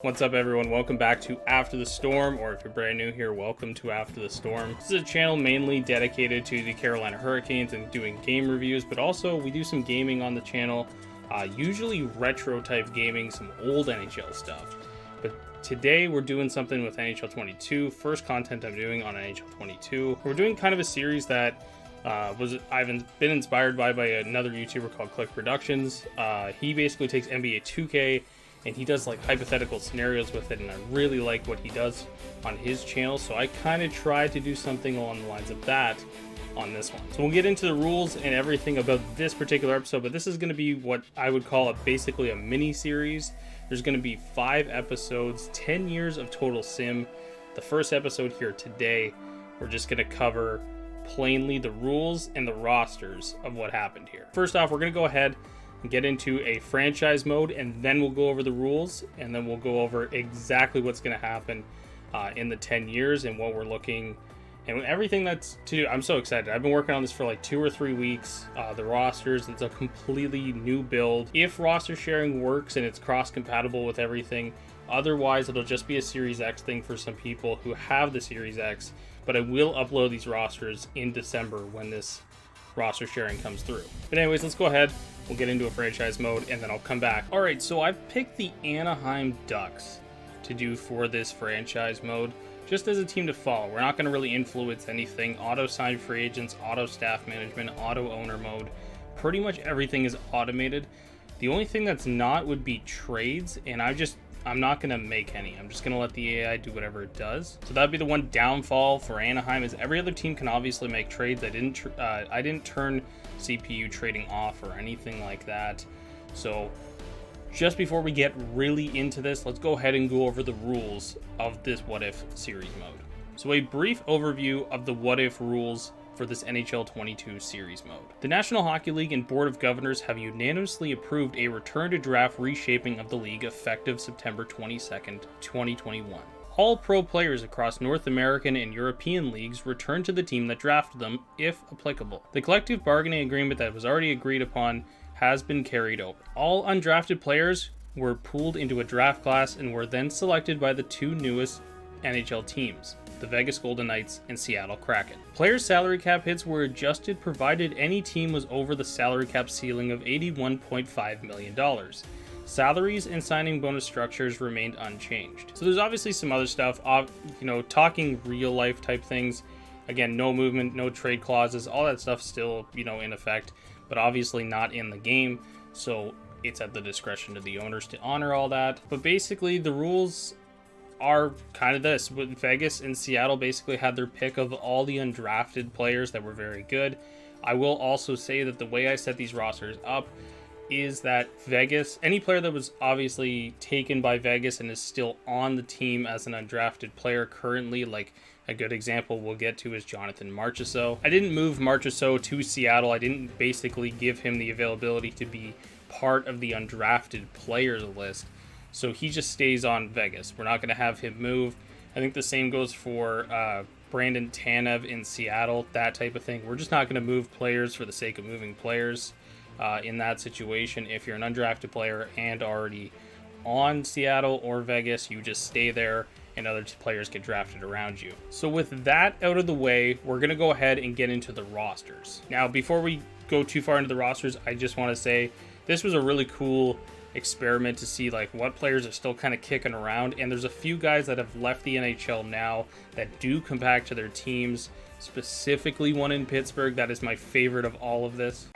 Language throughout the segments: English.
What's up, everyone? Welcome back to After the Storm, or if you're brand new here, welcome to After the Storm. This is a channel mainly dedicated to the Carolina Hurricanes and doing game reviews, but also we do some gaming on the channel, usually retro type gaming, some old NHL stuff. But today we're doing something with NHL 22, first content I'm doing on NHL 22. We're doing kind of a series that I've been inspired by another YouTuber called Click Productions. He basically takes NBA 2K and he does like hypothetical scenarios with it, and I really like what he does on his channel, so I kind of tried to do something along the lines of that on this one. So we'll get into the rules and everything about this particular episode, but this is going to be what I would call basically a mini series. There's going to be 5 episodes, 10 years of total sim. The first episode here today, we're just going to cover plainly the rules and the rosters of what happened here. First off, we're going to go ahead and get into a franchise mode, and then we'll go over the rules, and then we'll go over exactly what's going to happen in the 10 years and what we're looking and everything that's to do. I'm so excited. I've been working on this for like 2 or 3 weeks. The rosters, it's a completely new build. If roster sharing works and it's cross compatible with everything, otherwise it'll just be a Series X thing for some people who have the Series X, but I will upload these rosters in December when this roster sharing comes through. But anyways, let's go ahead. We'll get into a franchise mode and then I'll come back. All right, so I've picked the Anaheim Ducks to do for this franchise mode, just as a team to follow. We're not going to really influence anything. Auto sign free agents, auto staff management, auto owner mode. Pretty much everything is automated. The only thing that's not would be trades, and I'm not going to make any. I'm just going to let the AI do whatever it does. So that'd be the one downfall for Anaheim, is every other team can obviously make trades. I didn't turn CPU trading off or anything like that. So just before we get really into this, let's go ahead and go over the rules of this What If series mode. So a brief overview of the What If rules for this NHL 22 series mode. The National Hockey League and Board of Governors have unanimously approved a return to draft reshaping of the league effective September 22nd, 2021. All pro players across North American and European leagues return to the team that drafted them, if applicable. The collective bargaining agreement that was already agreed upon has been carried over. All undrafted players were pooled into a draft class and were then selected by the 2 newest NHL teams, the Vegas Golden Knights and Seattle Kraken. Players' salary cap hits were adjusted provided any team was over the salary cap ceiling of $81.5 million. Salaries and signing bonus structures remained unchanged. So there's obviously some other stuff, talking real life type things. Again, no movement, no trade clauses, all that stuff still, in effect, but obviously not in the game. So it's at the discretion of the owners to honor all that. But basically the rules are kind of this. With Vegas and Seattle basically had their pick of all the undrafted players that were very good. I will also say that the way I set these rosters up is that Vegas, any player that was obviously taken by Vegas and is still on the team as an undrafted player currently, like a good example we'll get to is Jonathan Marchessault. I didn't move Marchessault to Seattle. I didn't basically give him the availability to be part of the undrafted players list. So he just stays on Vegas. We're not going to have him move. I think the same goes for Brandon Tanev in Seattle, that type of thing. We're just not going to move players for the sake of moving players in that situation. If you're an undrafted player and already on Seattle or Vegas, you just stay there and other players get drafted around you. So with that out of the way, we're going to go ahead and get into the rosters. Now, before we go too far into the rosters, I just want to say this was a really cool experiment to see like what players are still kind of kicking around, and there's a few guys that have left the NHL now that do come back to their teams, specifically one in Pittsburgh that is my favorite of all of this.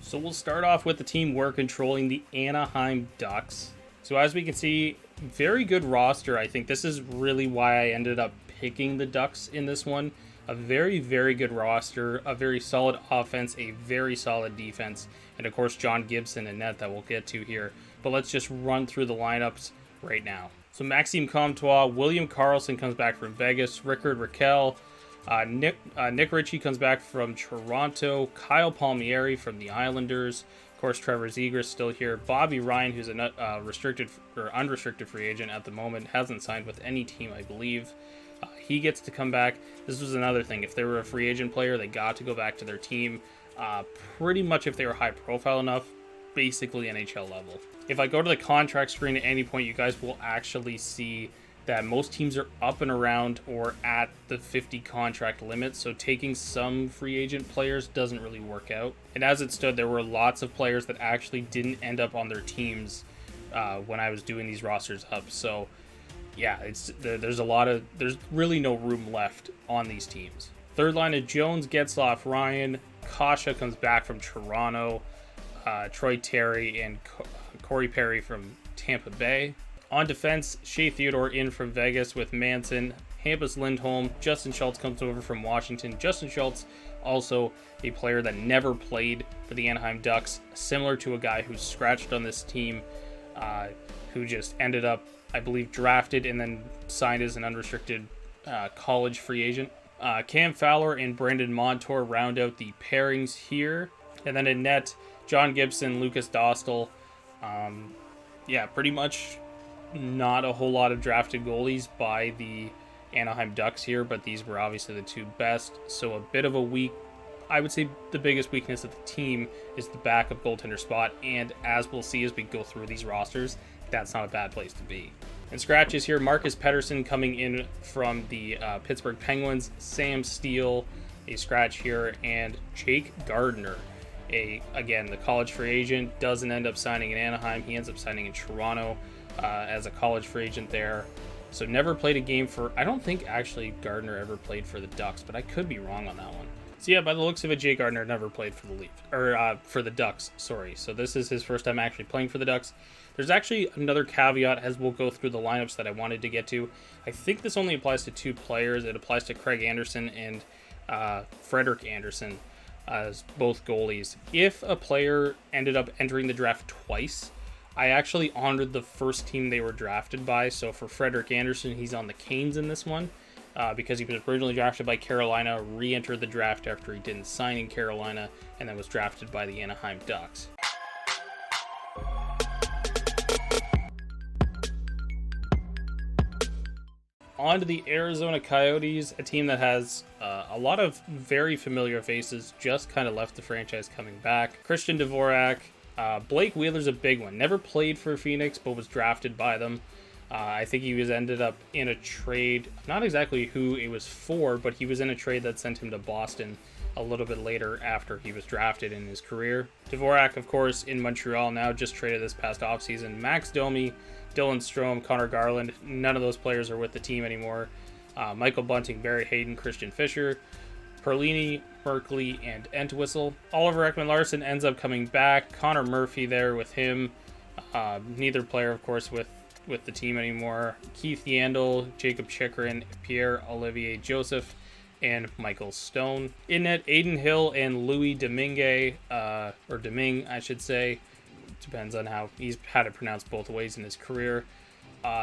So we'll start off with the team we're controlling, the Anaheim Ducks. So as we can see, very good roster. I think this is really why I ended up picking the Ducks in this one. A very, very good roster, a very solid offense, a very solid defense, and of course John Gibson and net that we'll get to here. But let's just run through the lineups right now. So Maxime Comtois, William Karlsson comes back from Vegas, Rickard Rakell, Nick Ritchie comes back from Toronto, Kyle Palmieri from the Islanders, of course Trevor Zegras still here, Bobby Ryan, who's a restricted or unrestricted free agent at the moment, hasn't signed with any team, I believe. He gets to come back. This was another thing. If they were a free agent player, they got to go back to their team. pretty much if they were high profile enough, basically NHL level. If I go to the contract screen at any point, you guys will actually see that most teams are up and around or at the 50 contract limit, so taking some free agent players doesn't really work out. And as it stood, there were lots of players that actually didn't end up on their teams when I was doing these rosters up. So yeah, there's really no room left on these teams. Third line of Jones, Getzlaf, Ryan, Kasha comes back from Toronto, Troy Terry and Corey Perry from Tampa Bay. On defense, Shea Theodore in from Vegas with Manson, Hampus Lindholm, Justin Schultz comes over from Washington. Justin Schultz, also a player that never played for the Anaheim Ducks, similar to a guy who's scratched on this team, who just ended up, I believe, drafted and then signed as an unrestricted college free agent. Cam Fowler and Brandon Montour round out the pairings here. And then in net, John Gibson, Lucas Dostal. Pretty much not a whole lot of drafted goalies by the Anaheim Ducks here, but these were obviously the two best. So a bit of a I would say the biggest weakness of the team is the backup goaltender spot. And as we'll see as we go through these rosters, that's not a bad place to be. And scratches here, Marcus Pettersson coming in from the Pittsburgh Penguins, Sam Steele, a scratch here, and Jake Gardiner, again, the college free agent, doesn't end up signing in Anaheim. He ends up signing in Toronto as a college free agent there. So never played a game for, I don't think actually Gardner ever played for the Ducks, but I could be wrong on that one. So yeah, by the looks of it, Jake Gardner never played for the for the Ducks, sorry. So this is his first time actually playing for the Ducks. There's actually another caveat as we'll go through the lineups that I wanted to get to. I think this only applies to two players. It applies to Craig Anderson and Frederik Andersen as both goalies. If a player ended up entering the draft twice, I actually honored the first team they were drafted by. So for Frederik Andersen, he's on the Canes in this one because he was originally drafted by Carolina, re-entered the draft after he didn't sign in Carolina, and then was drafted by the Anaheim Ducks. On to the Arizona Coyotes, a team that has a lot of very familiar faces, just kind of left the franchise coming back. Christian Dvorak, Blake Wheeler's a big one. Never played for Phoenix, but was drafted by them. I think he ended up in a trade, not exactly who it was for, but he was in a trade that sent him to Boston a little bit later after he was drafted in his career. Dvorak, of course, in Montreal now, just traded this past offseason. Max Domi, Dylan Strome, Connor Garland, none of those players are with the team anymore. Michael Bunting, Barry Hayden, Christian Fisher, Perlini, Merkley, and Entwistle. Oliver Ekman-Larsson ends up coming back. Connor Murphy there with him. Neither player, of course, with the team anymore. Keith Yandel, Jacob Chikrin, Pierre-Olivier Joseph, and Michael Stone. In net, Aiden Hill and Louis Domingue, or Domingue, I should say. Depends on how he's had it pronounced both ways in his career.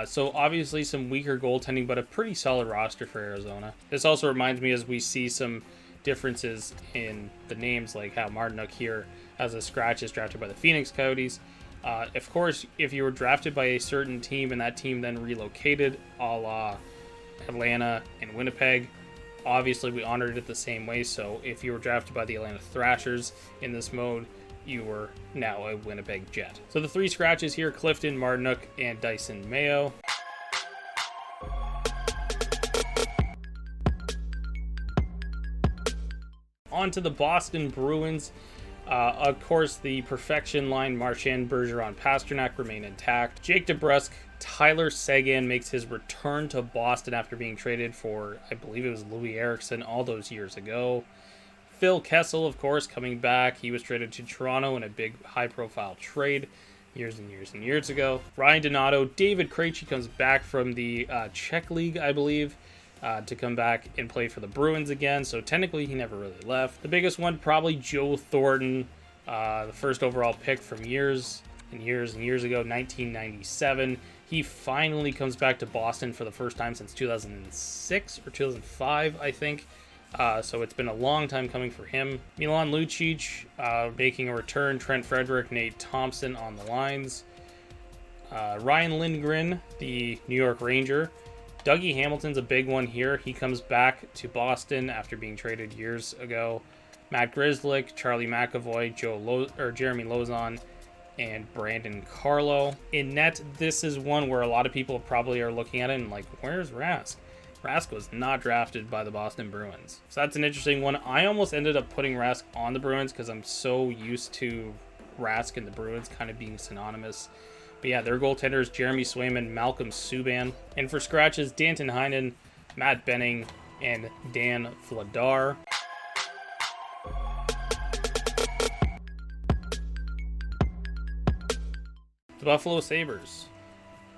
So obviously some weaker goaltending, but a pretty solid roster for Arizona. This also reminds me as we see some differences in the names, like how Martinuk here has a scratch, is drafted by the Phoenix Coyotes. Of course, if you were drafted by a certain team and that team then relocated, a la Atlanta and Winnipeg, obviously we honored it the same way. So if you were drafted by the Atlanta Thrashers in this mode, you were now a Winnipeg Jet. So the three scratches here, Clifton, Martinuk, and Dyson Mayo. On to the Boston Bruins. Of course, the perfection line, Marchand, Bergeron, Pasternak remain intact. Jake DeBrusk, Tyler Seguin makes his return to Boston after being traded for, I believe it was Louis Eriksson all those years ago. Phil Kessel, of course, coming back. He was traded to Toronto in a big high-profile trade years and years and years ago. Ryan Donato, David Krejci comes back from the Czech League, I believe, to come back and play for the Bruins again. So technically, he never really left. The biggest one, probably Joe Thornton, the first overall pick from years and years and years ago, 1997. He finally comes back to Boston for the first time since 2006 or 2005, I think. So it's been a long time coming for him. Milan Lucic making a return. Trent Frederick, Nate Thompson on the lines. Ryan Lindgren, the New York Ranger. Dougie Hamilton's a big one here. He comes back to Boston after being traded years ago. Matt Grzelcyk, Charlie McAvoy, Jeremy Lauzon, and Brandon Carlo. In net, this is one where a lot of people probably are looking at it and like, where's Rask? Rask was not drafted by the Boston Bruins. So that's an interesting one. I almost ended up putting Rask on the Bruins because I'm so used to Rask and the Bruins kind of being synonymous. But yeah, their goaltenders, Jeremy Swayman, Malcolm Subban. And for scratches, Danton Heinen, Matt Benning, and Dan Vladar. The Buffalo Sabres.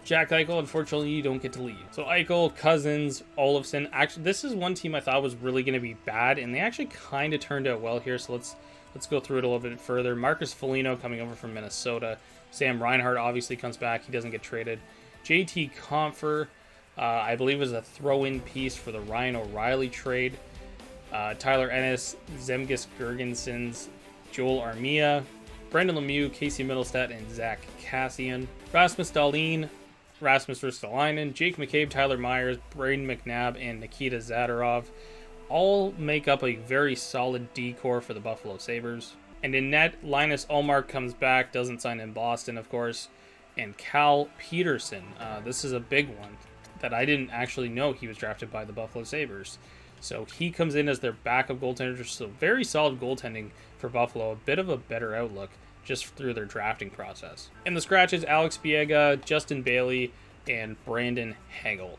Jack Eichel, unfortunately, you don't get to leave. So Eichel, Cousins, Olofsson. Actually, this is one team I thought was really going to be bad, and they actually kind of turned out well here. So let's go through it a little bit further. Marcus Foligno coming over from Minnesota. Sam Reinhart obviously comes back. He doesn't get traded. JT Compher, I believe, was a throw-in piece for the Ryan O'Reilly trade. Tyler Ennis, Zemgus Girgensons, Joel Armia, Brendan Lemieux, Casey Middlestat, and Zach Kassian. Rasmus Dahlin, Rasmus Ristolainen, Jake McCabe, Tyler Myers, Braden McNabb, and Nikita Zadorov all make up a very solid D-core for the Buffalo Sabres. And in net, Linus Ullmark comes back, doesn't sign in Boston, of course, and Cal Peterson. This is a big one that I didn't actually know he was drafted by the Buffalo Sabres. So he comes in as their backup goaltender, so very solid goaltending for Buffalo, a bit of a better outlook just through their drafting process. And the scratches, Alex Biega, Justin Bailey, and Brandon Hagel.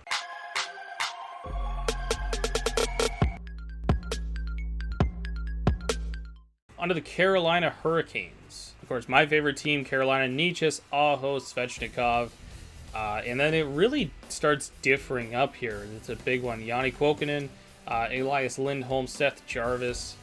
Onto the Carolina Hurricanes. Of course, my favorite team, Carolina, Necas, Aho, Svechnikov. And then it really starts differing up here. It's a big one. Yanni Kuokkanen, Elias Lindholm, Seth Jarvis,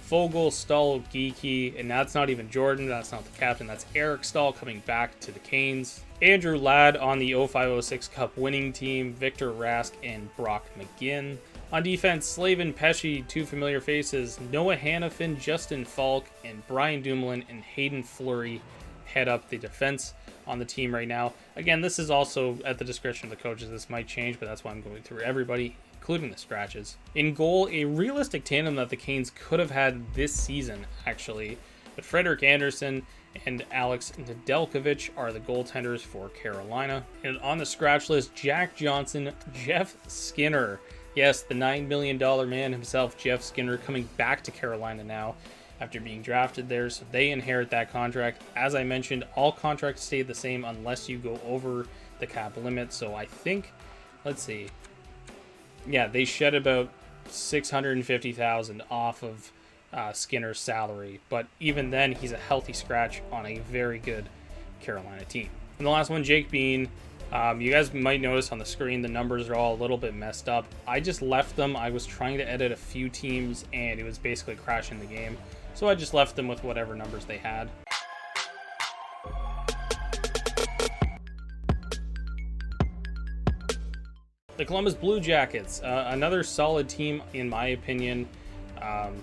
Fogle, Stahl, Geeky, and that's not even Jordan, that's not the captain, that's Eric Stahl coming back to the Canes. Andrew Ladd on the 0506 Cup winning team, Victor Rask, and Brock McGinn. On defense, Slavin Pesci, two familiar faces, Noah Hannafin, Justin Falk, and Brian Dumoulin and Hayden Fleury head up the defense on the team right now. Again, this is also at the discretion of the coaches. This might change, but that's why I'm going through everybody, including the scratches. In goal, a realistic tandem that the Canes could have had this season, actually. But Frederik Andersen and Alex Nedeljkovic are the goaltenders for Carolina. And on the scratch list, Jack Johnson, Jeff Skinner. Yes, the $9 million man himself, Jeff Skinner, coming back to Carolina now after being drafted there. So they inherit that contract. As I mentioned, all contracts stay the same unless you go over the cap limit. So I think, let's see. Yeah, they shed about $650,000 off of Skinner's salary. But even then, he's a healthy scratch on a very good Carolina team. And the last one, Jake Bean. You guys might notice on the screen the numbers are all a little bit messed up. I just left them. I was trying to edit a few teams and it was basically crashing the game. So I just left them with whatever numbers they had. The Columbus Blue Jackets, another solid team in my opinion.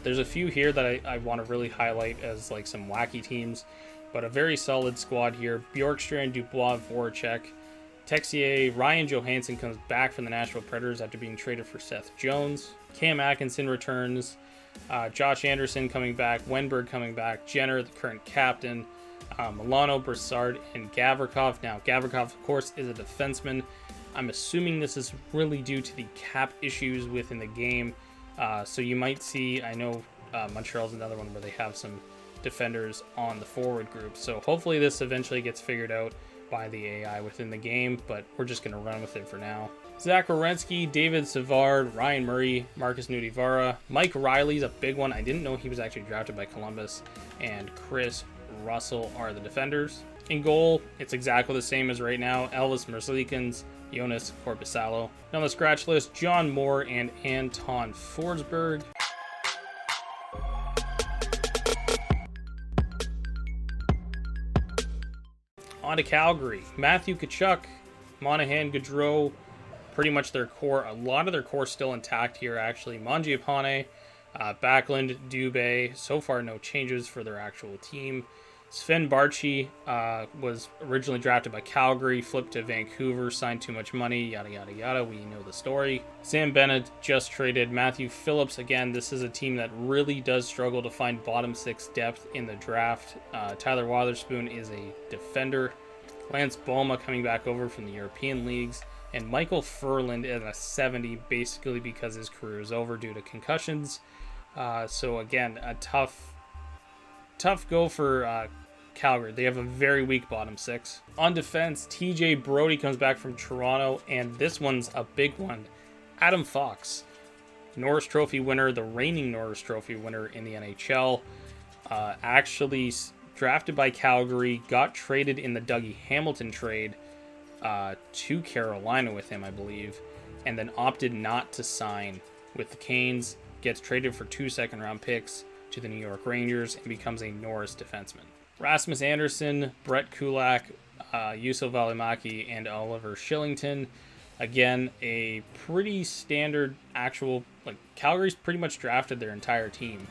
There's a few here that I want to really highlight as like some wacky teams, but a very solid squad here. Bjorkstrand, Dubois, Voracek, Texier, Ryan Johansson comes back from the Nashville Predators after being traded for Seth Jones. Cam Atkinson returns. Josh Anderson coming back. Wenberg coming back. Jenner, the current captain. Milano, Brassard, and Gavrikov. Now, Gavrikov, of course, is a defenseman. I'm assuming this is really due to the cap issues within the game. So you might see, I know Montreal's another one where they have some defenders on the forward group. So hopefully this eventually gets figured out by the AI within the game, but we're just going to run with it for now. Zach Werenski, David Savard, Ryan Murray, Marcus Nudivara, Mike Riley's a big one. I didn't know he was actually drafted by Columbus, and Chris Russell are the defenders. In goal, it's exactly the same as right now. Elvis Merzlikins, Jonas Korpisalo. On the scratch list, John Moore and Anton Forsberg. On to Calgary. Matthew Tkachuk, Monahan, Gaudreau, pretty much their core. A lot of their core still intact here, actually. Mangiapane, Backlund, Dubé. So far, no changes for their actual team. Sven Barchi was originally drafted by Calgary, flipped to Vancouver, signed too much money, yada, yada, yada. We know the story. Sam Bennett just traded. Matthew Phillips, again, this is a team that really does struggle to find bottom six depth in the draft. Tyler Wotherspoon is a defender. Lance Boma coming back over from the European leagues. And Michael Furland at a 70, basically because his career is over due to concussions. So again, a tough go for Calgary. They have a very weak bottom six. On defense, TJ Brody comes back from Toronto, and this one's a big one. Adam Fox, Norris Trophy winner, the reigning Norris Trophy winner in the NHL, actually drafted by Calgary, got traded in the Dougie Hamilton trade to Carolina with him, I believe, and then opted not to sign with the Canes, gets traded for 2 second-round picks to the New York Rangers, and becomes a Norris defenseman. Rasmus Anderson, Brett Kulak, Yusuf Valimaki, and Oliver Shillington. Again, a pretty standard actual, Calgary's pretty much drafted their entire team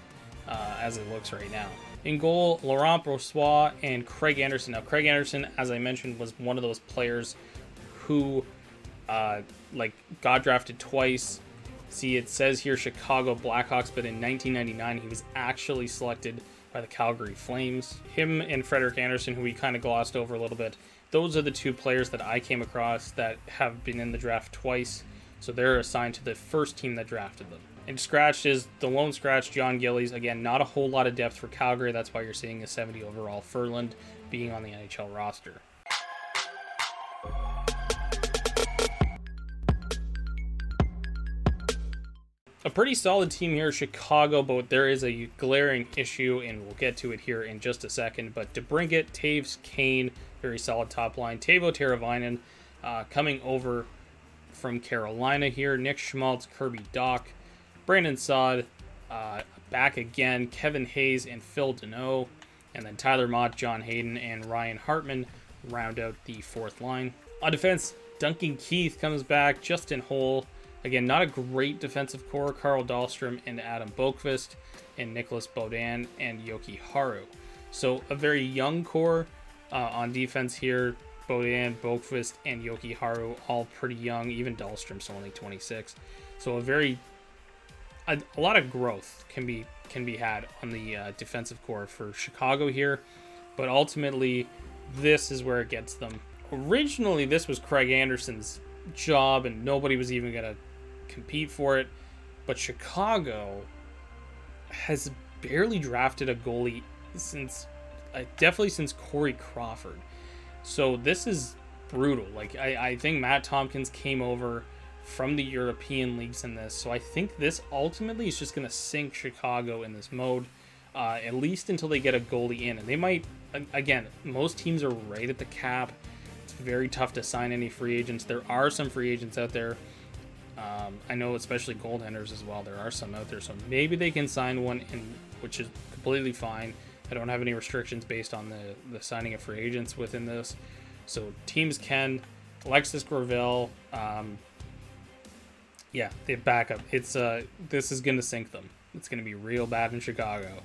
as it looks right now. In goal, Laurent Brossoit and Craig Anderson. Now, Craig Anderson, as I mentioned, was one of those players who got drafted twice. See, it says here Chicago Blackhawks, but in 1999, he was actually selected by the Calgary Flames. Him and Frederik Andersen, who we kind of glossed over a little bit, those are the two players that I came across that have been in the draft twice. So they're assigned to the first team that drafted them. And scratched is the lone scratch, John Gillies. Again, not a whole lot of depth for Calgary. That's why you're seeing a 70 overall Furland being on the NHL roster. A pretty solid team here, Chicago, but there is a glaring issue, and we'll get to it here in just a second. But DeBrincat, Taves, Kane, very solid top line. Teuvo Teravainen coming over from Carolina here. Nick Schmaltz, Kirby Dach, Brandon Saad back again. Kevin Hayes and Phil Deneau. And then Tyler Mott, John Hayden, and Ryan Hartman round out the fourth line. On defense, Duncan Keith comes back. Justin Holl. Again, not a great defensive core. Carl Dahlstrom and Adam Boqvist, and Nicholas Baudin and Yoki Haru. So a very young core on defense here. Baudin, Boqvist, and Yoki Haru all pretty young. Even Dahlstrom's only 26. So a lot of growth can be had on the defensive core for Chicago here. But ultimately, this is where it gets them. Originally, this was Craig Anderson's job, and nobody was even going to compete for it, but Chicago has barely drafted a goalie since Corey Crawford. So this is brutal. I think Matt Tompkins came over from the European leagues in this, so I think this ultimately is just going to sink Chicago in this mode, at least until they get a goalie in. And they might, again, most teams are right at the cap. It's very tough to sign any free agents. There are some free agents out there. I know, especially goaltenders as well. There are some out there, so maybe they can sign one, which is completely fine. I don't have any restrictions based on the signing of free agents within this. So teams can. Alexis Gravel, they back up. This is going to sink them. It's going to be real bad in Chicago.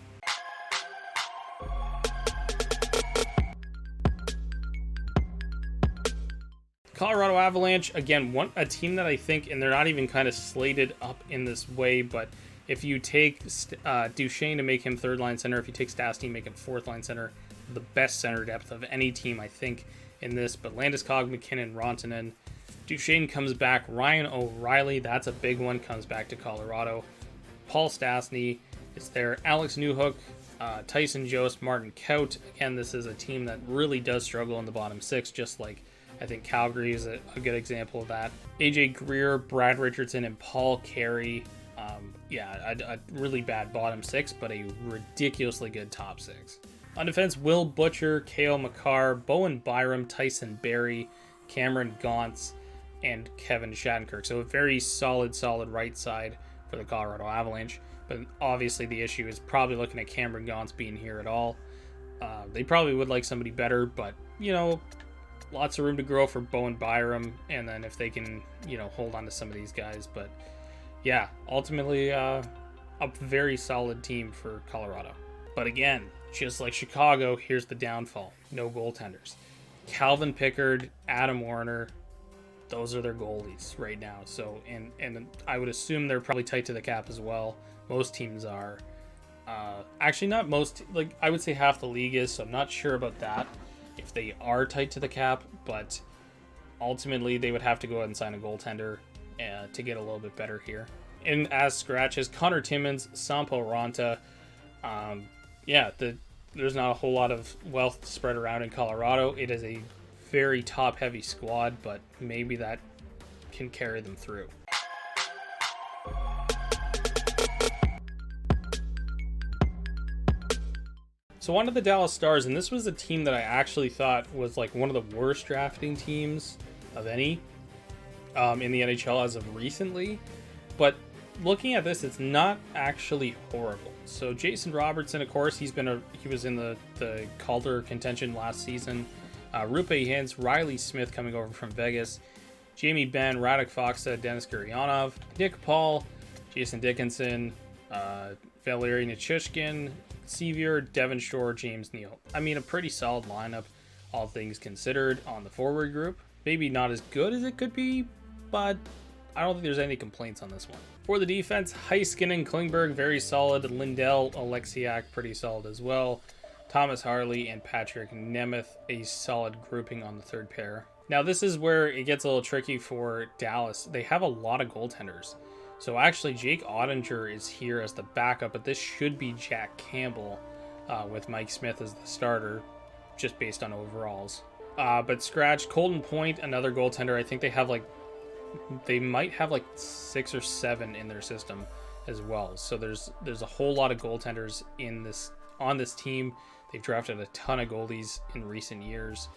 Colorado Avalanche, again, a team that I think, and they're not even kind of slated up in this way, but if you take Duchesne to make him third line center, if you take Stastny make him fourth line center, the best center depth of any team, I think, in this. But Landeskog, McKinnon, Rantanen, Duchesne comes back. Ryan O'Reilly, that's a big one, comes back to Colorado. Paul Stastny is there. Alex Newhook, Tyson Jost, Martin Kaut. Again, this is a team that really does struggle in the bottom six, just like I think Calgary is a good example of that. AJ Greer, Brad Richardson, and Paul Carey. A really bad bottom six, but a ridiculously good top six. On defense, Will Butcher, Cale Makar, Bowen Byram, Tyson Barrie, Cameron Gauntz, and Kevin Shattenkirk. So a very solid right side for the Colorado Avalanche. But obviously the issue is probably looking at Cameron Gauntz being here at all. They probably would like somebody better, but, lots of room to grow for Bowen Byram, and then if they can, hold on to some of these guys. But yeah, ultimately a very solid team for Colorado. But again, Just like Chicago, here's the downfall. No goaltenders. Calvin Pickard, Adam Warner, those are their goalies right now. So, and I would assume they're probably tight to the cap as well. Most teams are. Actually, not most. Like, I would say half the league is, so I'm not sure about that, if they are tight to the cap. But ultimately, they would have to go ahead and sign a goaltender to get a little bit better here. And as scratches, Connor Timmins, Sampo Ranta. There's not a whole lot of wealth spread around in Colorado. It is a very top-heavy squad, but maybe that can carry them through. So on to the Dallas Stars, and this was a team that I actually thought was like one of the worst drafting teams of any in the NHL as of recently. But looking at this, it's not actually horrible. So Jason Robertson, of course, he was in the Calder contention last season. Rupe Hintz, Riley Smith coming over from Vegas, Jamie Benn, Radek Faksa, Denis Gurianov, Nick Paul, Jason Dickinson, Valeri Nichushkin, Sevier, Devon Shore, James Neal. I mean, a pretty solid lineup, all things considered, on the forward group. Maybe not as good as it could be, but I don't think there's any complaints on this one. For the defense, Heiskanen, Klingberg, very solid. Lindell, Alexiak, pretty solid as well. Thomas Harley and Patrick Nemeth, a solid grouping on the third pair. Now, this is where it gets a little tricky for Dallas. They have a lot of goaltenders. So actually, Jake Ottinger is here as the backup, but this should be Jack Campbell with Mike Smith as the starter, just based on overalls. But scratch, Colton Point, another goaltender. I think they might have like 6 or 7 in their system as well. So there's a whole lot of goaltenders on this team. They've drafted a ton of goalies in recent years.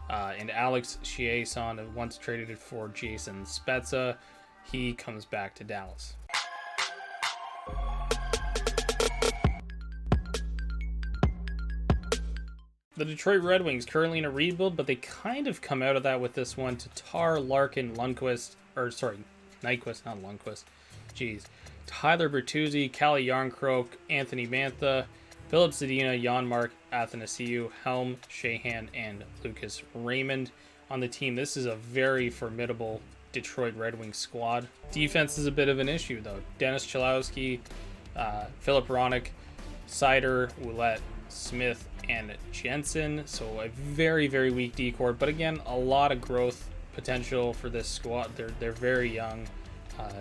And Alex Chiasson once traded it for Jason Spezza. He comes back to Dallas. The Detroit Red Wings currently in a rebuild, but they kind of come out of that with this one. Tatar, Larkin, Nyquist, not Lundqvist. Jeez. Tyler Bertuzzi, Kalle Jarnkrok, Anthony Mantha, Philip Zadina, Janmark Athanasiou, Helm, Shahan, and Lucas Raymond on the team. This is a very formidable Detroit Red Wings squad. Defense is a bit of an issue, though. Dennis Chalowski, Philip Ronick, Sider, Ouellette, Smith, and Jensen. So a very, very weak decor, but again, a lot of growth potential for this squad. They're very young,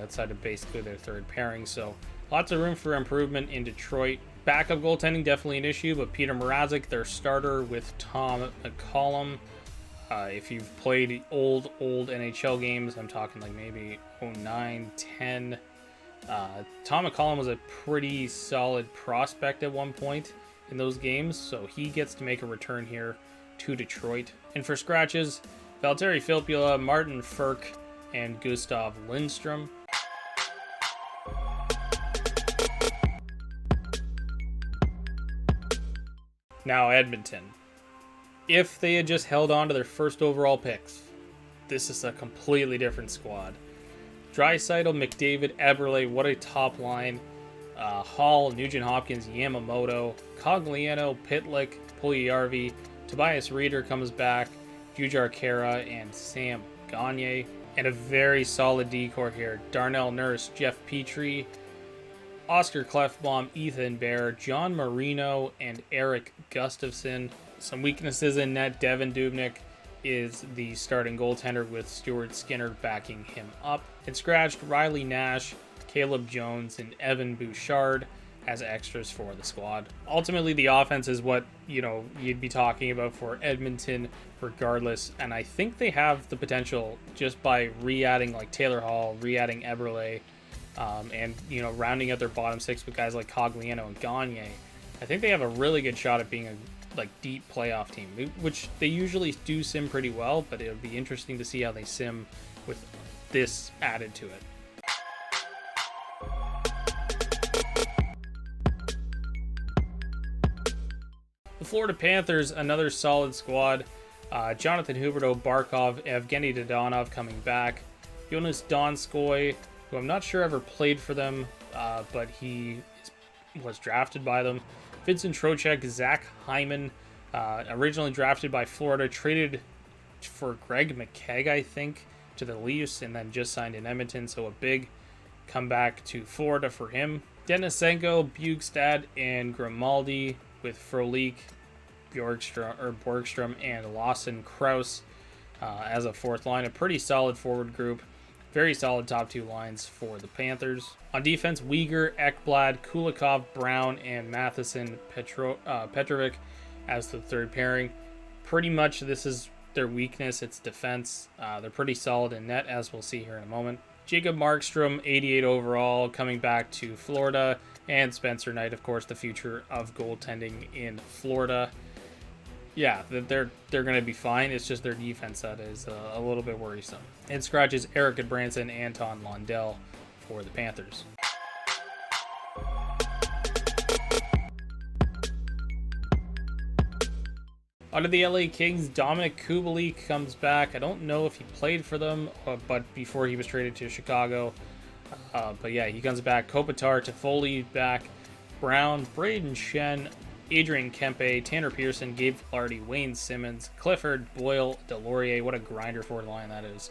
outside of basically their third pairing, so lots of room for improvement in Detroit. Backup goaltending definitely an issue, but Peter Mrazek, their starter with Tom McCollum. If you've played old NHL games, I'm talking like maybe 09, 10. Tom McCollum was a pretty solid prospect at one point in those games, so he gets to make a return here to Detroit. And for scratches, Valtteri Filppula, Martin Ferk, and Gustav Lindstrom. Now Edmonton. If they had just held on to their first overall picks, this is a completely different squad. Draisaitl, McDavid, Eberle, what a top line. Hall, Nugent-Hopkins, Yamamoto, Cogliano, Pitlick, Puljujarvi, Tobias Reeder comes back, Jujhar Khaira, and Sam Gagner. And a very solid decor here. Darnell Nurse, Jeff Petrie, Oscar Klefbom, Ethan Bear, John Marino, and Eric Gustafson. Some weaknesses in net. Devin Dubnyk is the starting goaltender with Stuart Skinner backing him up. And scratched Riley Nash, Caleb Jones, and Evan Bouchard as extras for the squad. Ultimately, the offense is what, you'd be talking about for Edmonton regardless, and I think they have the potential just by re-adding like Taylor Hall, re-adding Eberle, and rounding out their bottom six with guys like Cogliano and Gagner. I think they have a really good shot at being a deep playoff team, which they usually do sim pretty well, but it'll be interesting to see how they sim with this added to it. The Florida Panthers, another solid squad. Jonathan Huberdeau, Barkov, Evgeny Dodonov coming back. Jonas Donskoy, who I'm not sure ever played for them, but he was drafted by them. Vincent Trocheck, Zach Hyman, originally drafted by Florida, traded for Greg McKegg, I think, to the Leafs, and then just signed in Edmonton, so a big comeback to Florida for him. Denisenko, Bjugstad, and Grimaldi with Frolik, Borgstrom, and Lawson Krause as a fourth line. A pretty solid forward group. Very solid top two lines for the Panthers. On defense, Weegar, Ekblad, Kulikov, Brown, and Matheson Petrovic as the third pairing. Pretty much this is their weakness. It's defense. They're pretty solid in net, as we'll see here in a moment. Jacob Markstrom, 88 overall, coming back to Florida. And Spencer Knight, of course, the future of goaltending in Florida. Yeah, they're going to be fine. It's just their defense that is a little bit worrisome. And scratches Eric Goodbranson, Anton Lundell for the Panthers. Out of the LA Kings, Dominic Kubalik comes back. I don't know if he played for them, but before he was traded to Chicago. But yeah, he comes back. Kopitar, Toffoli back. Brown, Braden Shen, Adrian Kempe, Tanner Pearson, Gabe Filardi, Wayne Simmons, Clifford, Boyle, Delorier. What a grinder forward line that is.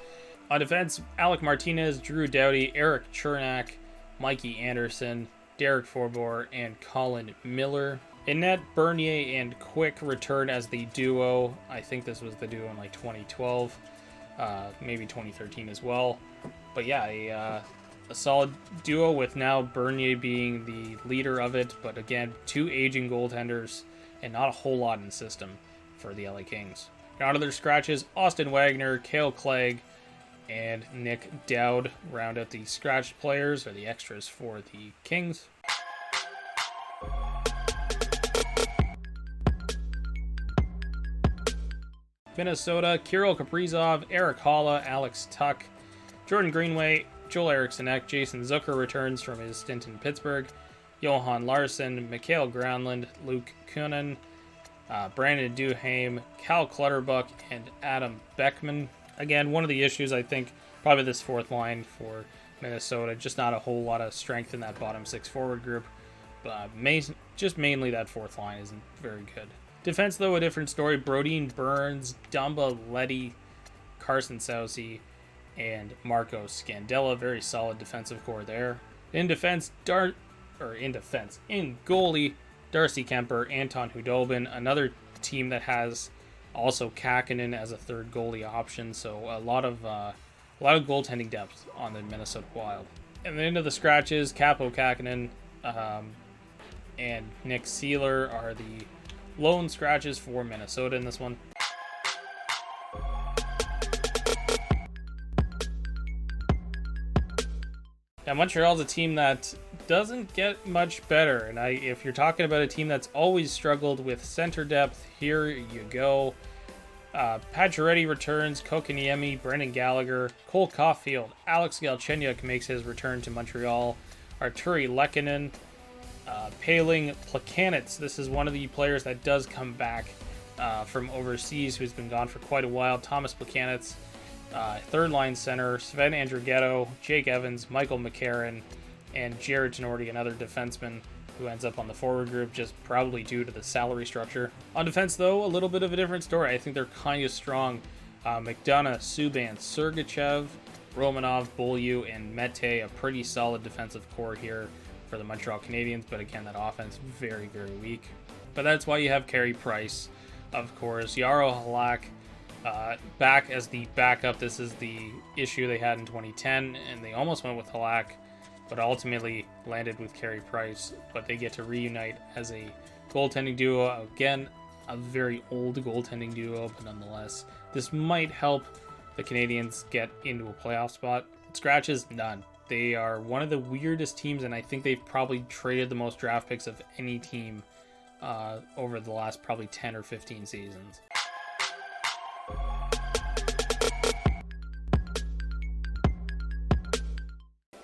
On defense, Alec Martinez, Drew Doughty, Eric Chernak, Mikey Anderson, Derek Forbor, and Colin Miller. In net, Bernier and Quick return as the duo. I think this was the duo in like 2012, maybe 2013 as well. But yeah, a solid duo with now Bernier being the leader of it. But again, two aging goaltenders and not a whole lot in the system for the LA Kings. Out of their scratches, Austin Wagner, Cale Clegg, and Nick Dowd round out the scratched players, or the extras for the Kings. Minnesota, Kirill Kaprizov, Eric Holla, Alex Tuck, Jordan Greenway, Joel Eriksson, Jason Zucker returns from his stint in Pittsburgh, Johan Larsson, Mikhail Granlund, Luke Kunin, Brandon Duhaime, Cal Clutterbuck, and Adam Beckman. Again, one of the issues, I think, probably this fourth line for Minnesota, just not a whole lot of strength in that bottom six forward group. But just mainly that fourth line isn't very good. Defense, though, a different story. Brodeen Burns, Dumba Letty, Carson Soucy, and Marco Scandella. Very solid defensive core there. In goalie, Darcy Kemper, Anton Hudobin. Another team that has also Kakinen as a third goalie option. So a lot of goaltending depth on the Minnesota Wild. And then into the scratches, Capo Kakinen and Nick Seeler are the lone scratches for Minnesota in this one. Now, Montreal's a team that doesn't get much better, and if you're talking about a team that's always struggled with center depth, here you go. Pacioretty returns, Kokoniemi, Brendan Gallagher, Cole Caulfield, Alex Galchenyuk makes his return to Montreal, Arturi Lehkonen, Paling Plakanitz. This is one of the players that does come back from overseas, who's been gone for quite a while. Thomas Plakanitz, third line center, Sven Andrighetto, Jake Evans, Michael McCarron, and Jared Tenorti, another defenseman who ends up on the forward group, just probably due to the salary structure. On defense, though, a little bit of a different story. I think they're kind of strong. McDonough, Subban, Sergachev, Romanov, Beaulieu, and Mete, a pretty solid defensive core here for the Montreal Canadiens, but again, that offense very, very weak. But that's why you have Carey Price, of course. Jaro Halak back as the backup. This is the issue they had in 2010, and they almost went with Halak, but ultimately landed with Carey Price. But they get to reunite as a goaltending duo. Again, a very old goaltending duo, but nonetheless, this might help the Canadiens get into a playoff spot. Scratches, none. They are one of the weirdest teams, and I think they've probably traded the most draft picks of any team over the last probably 10 or 15 seasons.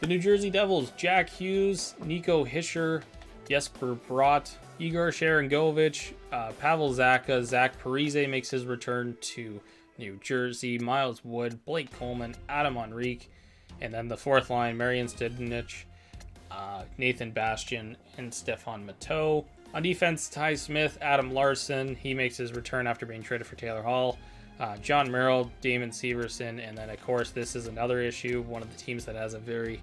The New Jersey Devils, Jack Hughes, Nico Hischier, Jesper Bratt, Igor Sharangovich, Pavel Zacha, Zach Parise makes his return to New Jersey, Miles Wood, Blake Coleman, Adam Henrique, and then the fourth line, Marian Stedinich, Nathan Bastian, and Stefan Matteau. On defense, Ty Smith, Adam Larson, he makes his return after being traded for Taylor Hall. John Merrill, Damon Severson, and then of course this is another issue, one of the teams that has a very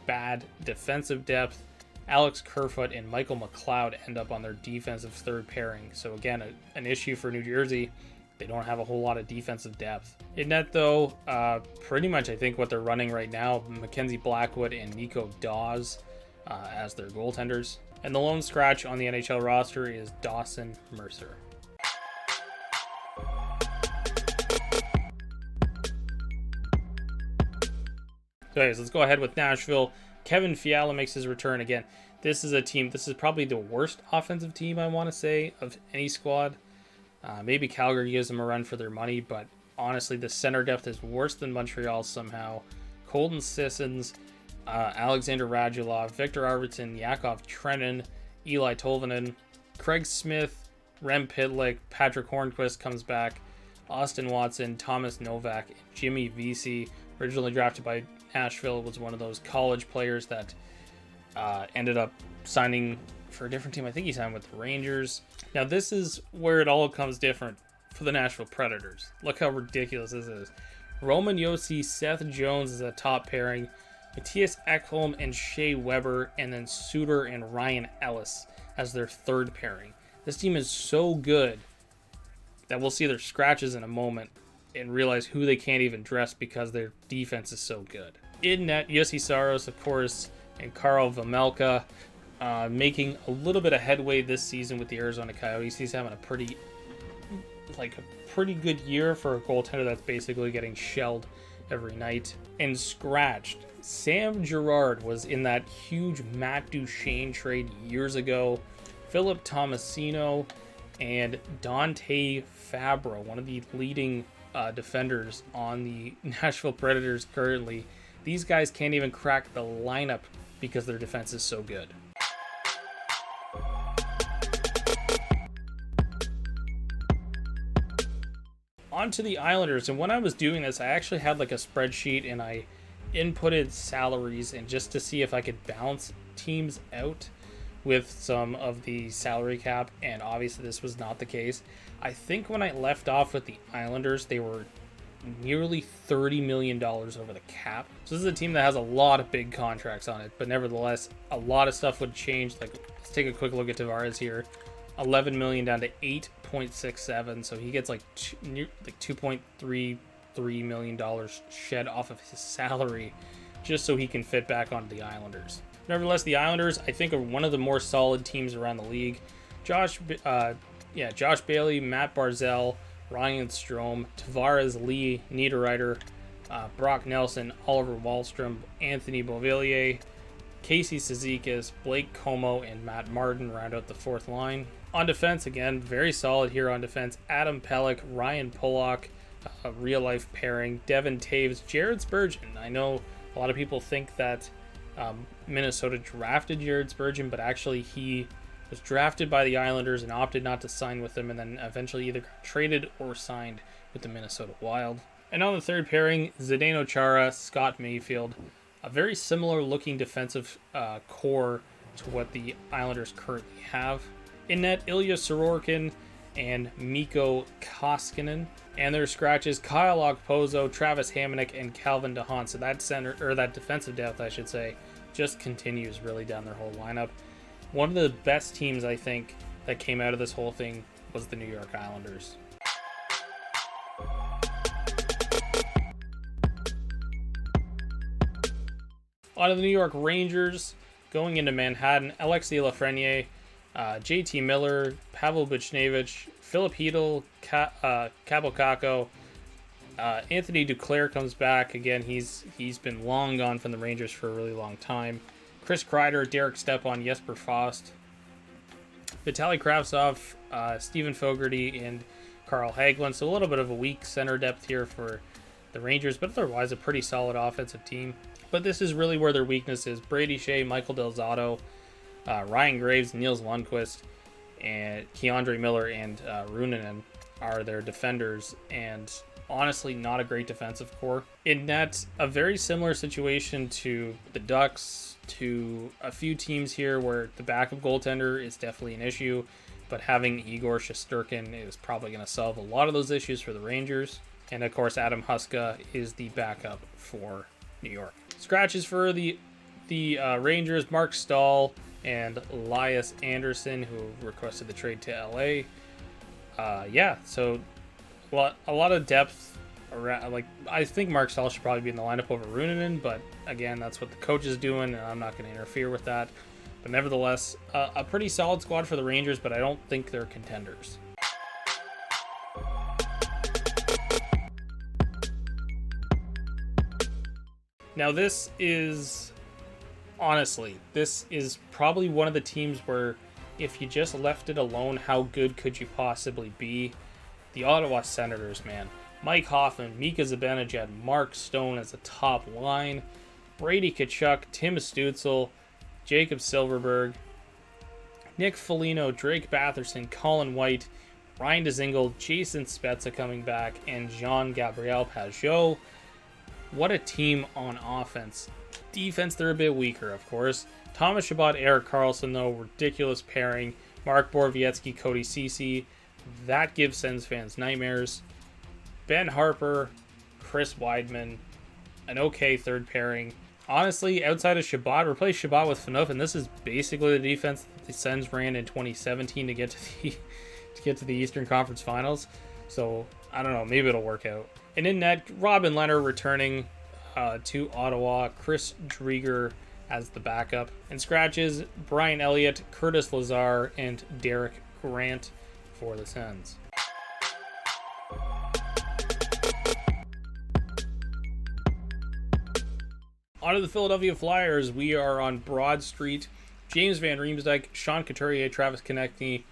bad defensive depth. Alex Kerfoot and Michael McLeod end up on their defensive third pairing. So again, an issue for New Jersey. They don't have a whole lot of defensive depth. In net though, pretty much I think what they're running right now, Mackenzie Blackwood and Nico Dawes as their goaltenders. And the lone scratch on the NHL roster is Dawson Mercer. So anyways, let's go ahead with Nashville. Kevin Fiala makes his return again. This is a team, this is probably the worst offensive team, I want to say, of any squad. Maybe Calgary gives them a run for their money, but honestly, the center depth is worse than Montreal somehow. Colton Sissons, Alexander Radulov, Victor Arvidsson, Yakov Trenin, Eli Tolvanen, Craig Smith, Rem Pitlick, Patrick Hornquist comes back, Austin Watson, Thomas Novak, Jimmy Vesey, originally drafted by Nashville, was one of those college players that ended up signing for a different team. I think he signed with the Rangers. Now this is where it all comes different for the Nashville Predators. Look how ridiculous this is. Roman Josi, Seth Jones is a top pairing, Matthias Ekholm and Shea Weber, and then Suter and Ryan Ellis as their third pairing. This team is so good that we'll see their scratches in a moment and realize who they can't even dress because their defense is so good. In net, Jussi Saros, of course, and Karl Vejmelka making a little bit of headway this season with the Arizona Coyotes. He's having a pretty good year for a goaltender that's basically getting shelled every night. And scratched, Sam Girard was in that huge Matt Duchene trade years ago. Philip Tomasino and Dante Fabro, one of the leading defenders on the Nashville Predators currently. These guys can't even crack the lineup because their defense is so good. On to the Islanders, and when I was doing this, I actually had like a spreadsheet and I inputted salaries and just to see if I could balance teams out with some of the salary cap, and obviously this was not the case. I think when I left off with the Islanders, they were nearly $30 million over the cap. So this is a team that has a lot of big contracts on it, but nevertheless, a lot of stuff would change. Like, let's take a quick look at Tavares here. 11 million down to 8.67, so he gets like $2.33 million shed off of his salary just so he can fit back onto the Islanders. Nevertheless, the Islanders, I think, are one of the more solid teams around the league. Josh Bailey, Matt Barzal, Ryan Strome, Tavares, Lee Niederreiter, Brock Nelson, Oliver Wahlstrom, Anthony Beauvillier, Casey Cizikas, Blake Como, and Matt Martin round out the fourth line. On defense, again, very solid here on defense. Adam Pelech, Ryan Pollock, a real-life pairing. Devin Taves, Jared Spurgeon. I know a lot of people think that Minnesota drafted Jared Spurgeon, but actually he was drafted by the Islanders and opted not to sign with them, and then eventually either got traded or signed with the Minnesota Wild. And on the third pairing, Zdeno Chara, Scott Mayfield. A very similar looking defensive core to what the Islanders currently have. In net, Ilya Sorokin and Mikko Koskinen. And their scratches, Kyle Okposo, Travis Hamonic, and Calvin DeHaan. So that defensive depth, I should say, just continues really down their whole lineup. One of the best teams, I think, that came out of this whole thing was the New York Islanders. On to the New York Rangers. Going into Manhattan, Alexei Lafreniere, JT Miller, Pavel Buchnevich, Filip Chytil, Kaapo Kakko, Anthony Duclair comes back. Again, he's been long gone from the Rangers for a really long time. Chris Kreider, Derek Stepan, Jesper Fast, Vitaly Kravtsov, Stephen Fogarty, and Carl Hagelin. So a little bit of a weak center depth here for the Rangers, but otherwise a pretty solid offensive team. But this is really where their weakness is. Brady Shea, Michael Del Zotto, Ryan Graves, Niels Lundqvist, and Keandre Miller and Runanen are their defenders. And honestly not a great defensive core. In net, a very similar situation to the Ducks, to a few teams here where the backup goaltender is definitely an issue, but having Igor Shesterkin is probably going to solve a lot of those issues for the Rangers. And of course, Adam Huska is the backup for New York. Scratches for the Rangers, Mark Stahl and Elias Anderson, who requested the trade to LA. So a lot of depth around. Like, I think Mark Stahl should probably be in the lineup over Runanen, but again, that's what the coach is doing, and I'm not going to interfere with that. But nevertheless, a pretty solid squad for the Rangers, but I don't think they're contenders. Now, this is probably one of the teams where if you just left it alone, how good could you possibly be? The Ottawa Senators, man. Mike Hoffman, Mika Zibanejad, Mark Stone as a top line, Brady Tkachuk, Tim Stützle, Jacob Silverberg, Nick Foligno, Drake Batherson, Colin White, Ryan Dzingel, Jason Spezza coming back, and Jean-Gabriel Pageau. What a team on offense. Defense, they're a bit weaker, of course. Thomas Chabot, Erik Karlsson, though, ridiculous pairing. Mark Borowiecki, Cody Ceci. That gives Sens fans nightmares. Ben Harper, Chris Weidman, an okay third pairing. Honestly, outside of Chabot, replace Chabot with Phaneuf, and this is basically the defense that the Sens ran in 2017 to get to the Eastern Conference Finals. So, I don't know, maybe it'll work out. And in net, Robin Lehner returning to Ottawa, Chris Drieger as the backup. And scratches, Brian Elliott, Curtis Lazar, and Derek Grant for the Sens. On to the Philadelphia Flyers. We are on Broad Street. James Van Riemsdyk, Sean Couturier, Travis Konecny.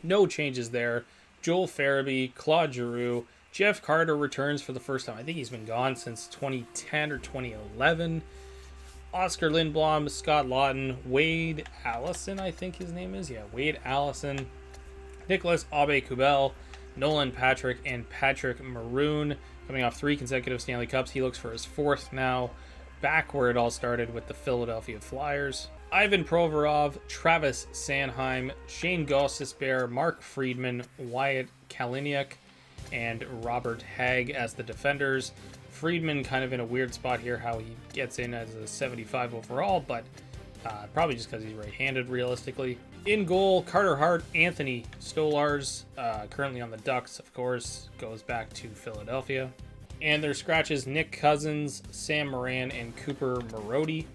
No changes there. Joel Farabee, Claude Giroux. Jeff Carter returns for the first time. I think he's been gone since 2010 or 2011. Oscar Lindblom, Scott Lawton, Wade Allison, I think his name is. Yeah, Wade Allison. Nicholas Aube-Kubel, Nolan Patrick, and Patrick Maroon. Coming off 3 consecutive Stanley Cups. He looks for his 4th now. Back where it all started with the Philadelphia Flyers. Ivan Provorov, Travis Sanheim, Shane Gostisbehere, Mark Friedman, Wyatt Kaliniak, and Robert Hagg as the defenders. Friedman kind of in a weird spot here, how he gets in as a 75 overall, but probably just because he's right-handed realistically. In goal, Carter Hart, Anthony Stolars, currently on the Ducks, of course, goes back to Philadelphia. And their scratches, Nick Cousins, Sam Moran, and Cooper Marody.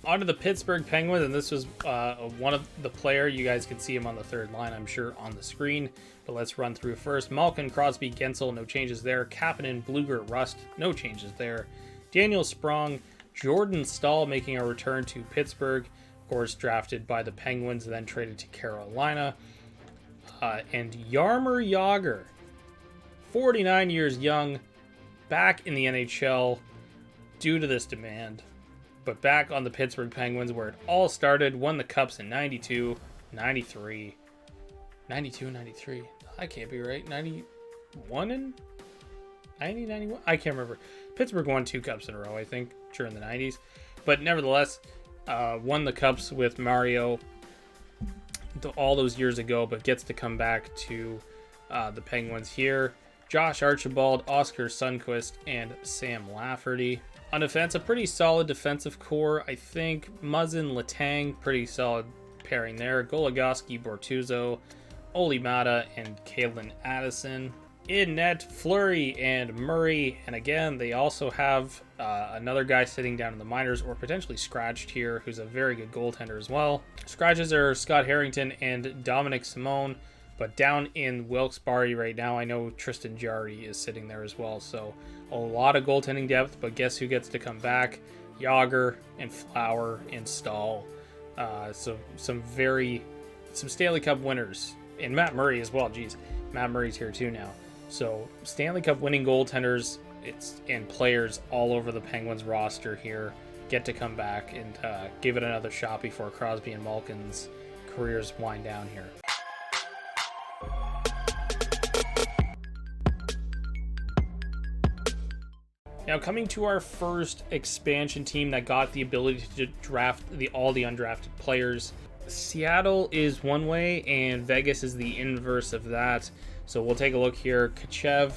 On to the Pittsburgh Penguins, and this was one of the player. You guys can see him on the third line, I'm sure, on the screen. But let's run through first. Malkin, Crosby, Gensel, no changes there. Kapanen, Bluger, Rust, no changes there. Daniel Sprong, Jordan Stahl making a return to Pittsburgh. Of course, drafted by the Penguins and then traded to Carolina. And Jaromir Jagr, 49 years young, back in the NHL due to this demand. But back on the Pittsburgh Penguins where it all started, won the Cups in 92, 93. 92, 93. I can't be right. 91 and 90, 91? I can't remember. Pittsburgh won 2 Cups in a row, I think, during the 90s. But nevertheless, won the Cups with Mario all those years ago, but gets to come back to the Penguins here. Josh Archibald, Oscar Sundqvist, and Sam Lafferty. On defense, a pretty solid defensive core, I think. Muzzin, Letang, pretty solid pairing there. Goligoski, Bortuzzo, Oli Mata, and Caitlin Addison. In net, Fleury and Murray. And again, they also have another guy sitting down in the minors, or potentially scratched here, who's a very good goaltender as well. Scratches are Scott Harrington and Dominic Simone. But down in Wilkes-Barre right now, I know Tristan Jarry is sitting there as well. So a lot of goaltending depth, but guess who gets to come back? Yager and Flower and Stahl. So some Stanley Cup winners. And Matt Murray as well. Geez, Matt Murray's here too now. So Stanley Cup winning goaltenders and players all over the Penguins roster here get to come back and give it another shot before Crosby and Malkin's careers wind down here. Now, coming to our first expansion team that got the ability to draft all the undrafted players. Seattle is one way, and Vegas is the inverse of that. So we'll take a look here. Kachev,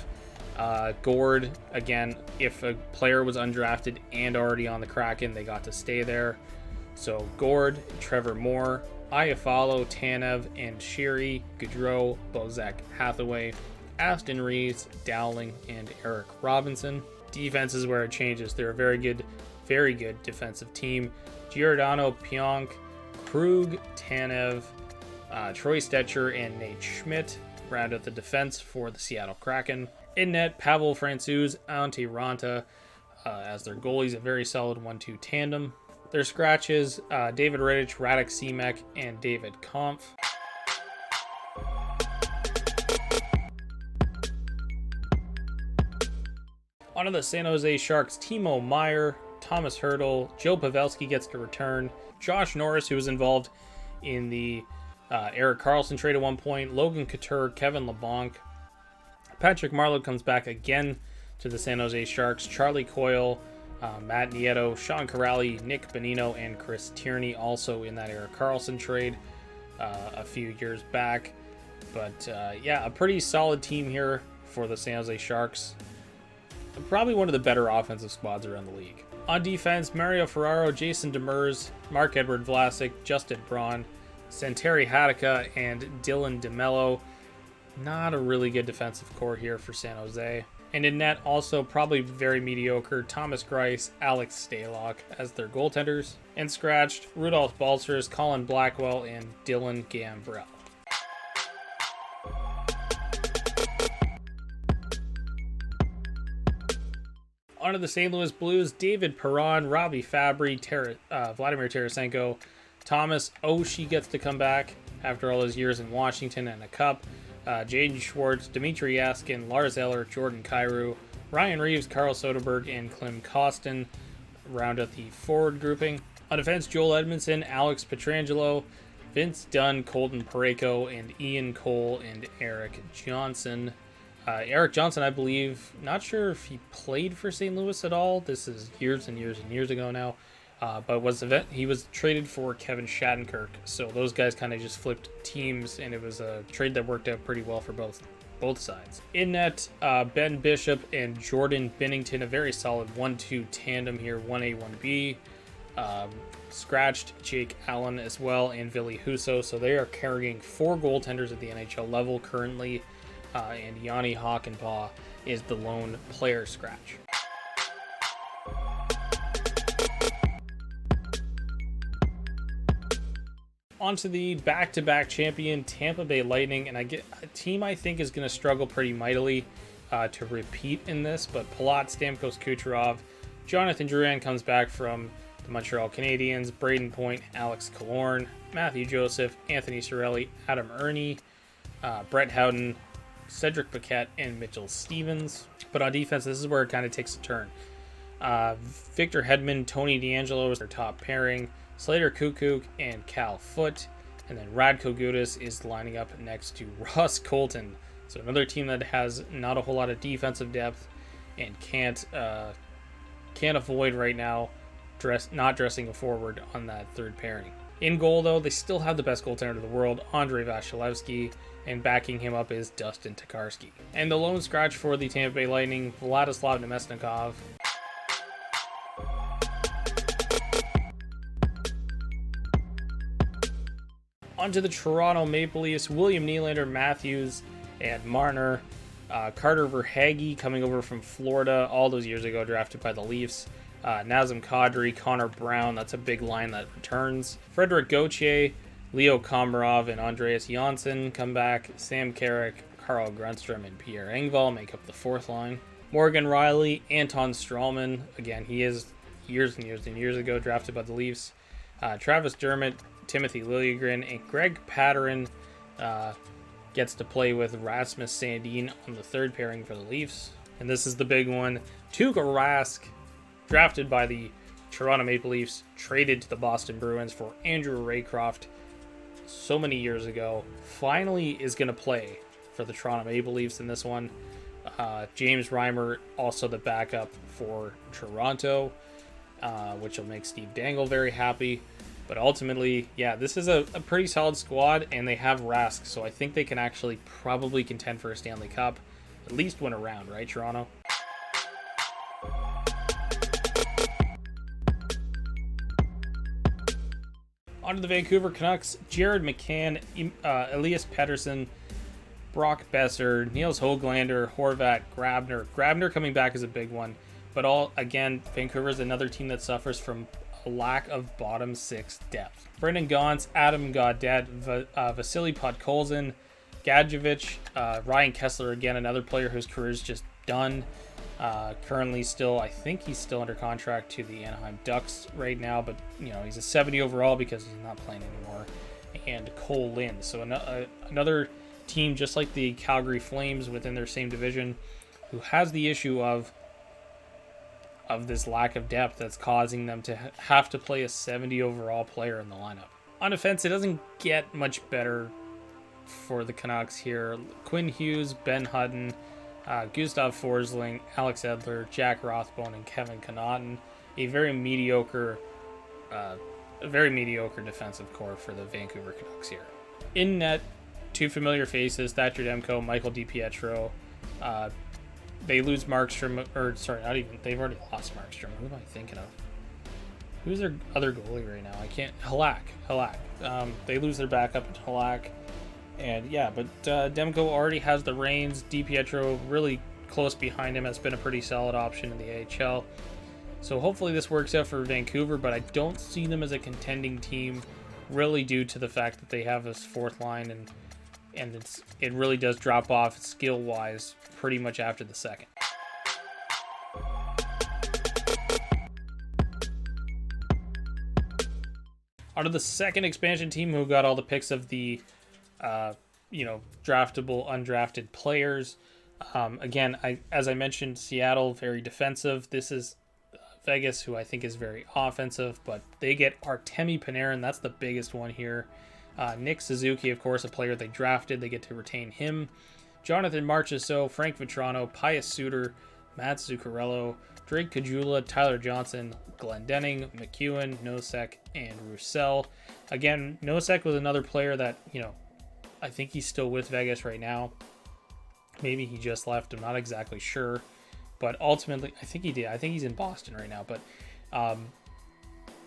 Gord, again, if a player was undrafted and already on the Kraken, they got to stay there. So Gord, Trevor Moore, Iafallo, Tanev, and Sheary, Gaudreau, Bozak, Hathaway, Aston Reeves, Dowling, and Eric Robinson. Defense is where it changes. They're a very good defensive team. Giordano, Pionk, Krug, Tanev, Troy Stetcher, and Nate Schmidt round out the defense for the Seattle Kraken. In net, Pavel Francouz, Antti Ranta as their goalies, a very solid 1-2 tandem. Their scratches, David Rittich, Radek Semek, and David Kampf. Onto the San Jose Sharks, Timo Meier, Thomas Hertl, Joe Pavelski gets to return, Josh Norris, who was involved in the Erik Karlsson trade at one point, Logan Couture, Kevin LeBlanc, Patrick Marleau comes back again to the San Jose Sharks, Charlie Coyle, Matt Nieto, Sean Corrali, Nick Bonino, and Chris Tierney also in that Erik Karlsson trade a few years back. But yeah, a pretty solid team here for the San Jose Sharks. Probably one of the better offensive squads around the league. On defense, Mario Ferraro, Jason Demers, Mark-Edward Vlasic, Justin Braun, Santeri Hatakka, and Dylan DeMello. Not a really good defensive core here for San Jose. And in net, also probably very mediocre, Thomas Greiss, Alex Stalock as their goaltenders. And scratched, Rudolph Balcers, Colin Blackwell, and Dylan Gambrell. Onto the St. Louis Blues, David Perron, Robbie Fabry, Vladimir Tarasenko, Thomas Oshie gets to come back after all those years in Washington and a cup. Jaden Schwartz, Dmitry Yaskin, Lars Eller, Jordan Kyrou, Ryan Reeves, Carl Soderberg, and Klim Kostin round out the forward grouping. On defense, Joel Edmondson, Alex Pietrangelo, Vince Dunn, Colton Parayko, and Ian Cole and Eric Johnson. Eric Johnson, I believe, not sure if he played for St. Louis at all. This is years and years and years ago now. But he was traded for Kevin Shattenkirk. So those guys kind of just flipped teams, and it was a trade that worked out pretty well for both sides. In net, Ben Bishop and Jordan Binnington, a very solid 1-2 tandem here, 1A, 1B. Scratched Jake Allen as well, and Ville Husso. So they are carrying 4 goaltenders at the NHL level currently. And Yanni Hakanpää is the lone player scratch. On to the back-to-back champion Tampa Bay Lightning, and a team I think is going to struggle pretty mightily to repeat in this, but Palat, Stamkos, Kucherov, Jonathan Drouin comes back from the Montreal Canadiens, Braden Point, Alex Killorn, Matthew Joseph, Anthony Cirelli, Adam Ernie, Brett Howden, Cedric Paquette, and Mitchell Stevens. But on defense, this is where it kind of takes a turn. Victor Hedman, Tony DeAngelo is their top pairing, Slater Kukuk, and Cal Foote. And then Radko Gudas is lining up next to Ross Colton. So another team that has not a whole lot of defensive depth and can't avoid right now not dressing a forward on that third pairing. In goal, though, they still have the best goaltender in the world, Andrei Vasilevsky, and backing him up is Dustin Tokarski. And the lone scratch for the Tampa Bay Lightning, Vladislav Nemesnikov. Onto the Toronto Maple Leafs, William Nylander, Matthews, and Marner. Carter Verhaeghe coming over from Florida all those years ago, drafted by the Leafs. Nazem Kadri, Connor Brown, that's a big line that returns. Frederick Gauthier, Leo Komarov, and Andreas Janssen come back. Sam Carrick, Carl Grundstrom, and Pierre Engvall make up the fourth line. Morgan Riley, Anton Strawman, again, he is years and years and years ago drafted by the Leafs. Travis Dermott, Timothy Liljegren, and Greg Pateryn gets to play with Rasmus Sandin on the third pairing for the Leafs. And this is the big one. Tuukka Rask, drafted by the Toronto Maple Leafs, traded to the Boston Bruins for Andrew Raycroft. so many years ago, finally is going to play for the Toronto Maple Leafs in this one. James Reimer, also the backup for Toronto, which will make Steve Dangle very happy. But ultimately, yeah, this is a pretty solid squad, and they have Rask, so I think they can actually probably contend for a Stanley Cup, at least win a round, right, Toronto? On to the Vancouver Canucks. Jared McCann, Elias Pettersson, Brock Besser, Niels Höglander, Horvat, Grabner. Grabner coming back is a big one. But again, Vancouver is another team that suffers from a lack of bottom six depth. Brendan Gaunce, Adam Gaudette, Vasily Podkolzin, Gadjevich, Ryan Kessler, again, another player whose career is just done. Currently still, I think he's still under contract to the Anaheim Ducks right now, but he's a 70 overall because he's not playing anymore. And Cole Lynn. So another team just like the Calgary Flames within their same division who has the issue of this lack of depth that's causing them to have to play a 70 overall player in the lineup. On offense, it doesn't get much better for the Canucks here. Quinn Hughes, Ben Hutton, Gustav Forsling, Alex Edler, Jack Rothbone, and Kevin Connaughton. A very mediocre defensive core for the Vancouver Canucks here. In net, two familiar faces, Thatcher Demko, Michael DiPietro. They lose Markstrom, they've already lost Markstrom. Who am I thinking of? Who's their other goalie right now? I can't, Halak. They lose their backup in Halak. And yeah, but Demko already has the reins. DiPietro really close behind him, has been a pretty solid option in the AHL. So hopefully this works out for Vancouver, but I don't see them as a contending team, really due to the fact that they have this fourth line and it really does drop off skill-wise pretty much after the second. On to the second expansion team who got all the picks of the draftable, undrafted players. Again, as I mentioned, Seattle, very defensive. This is Vegas, who I think is very offensive, but they get Artemi Panarin. That's the biggest one here. Nick Suzuki, of course, a player they drafted. They get to retain him. Jonathan Marchessault, Frank Vetrano, Pius Suter, Matt Zuccarello, Drake Caggiula, Tyler Johnson, Glendening, McEwen, Nosek, and Roussel. Again, Nosek was another player that, I think he's still with Vegas right now. Maybe he just left. I'm not exactly sure. But ultimately, I think he did. I think he's in Boston right now. But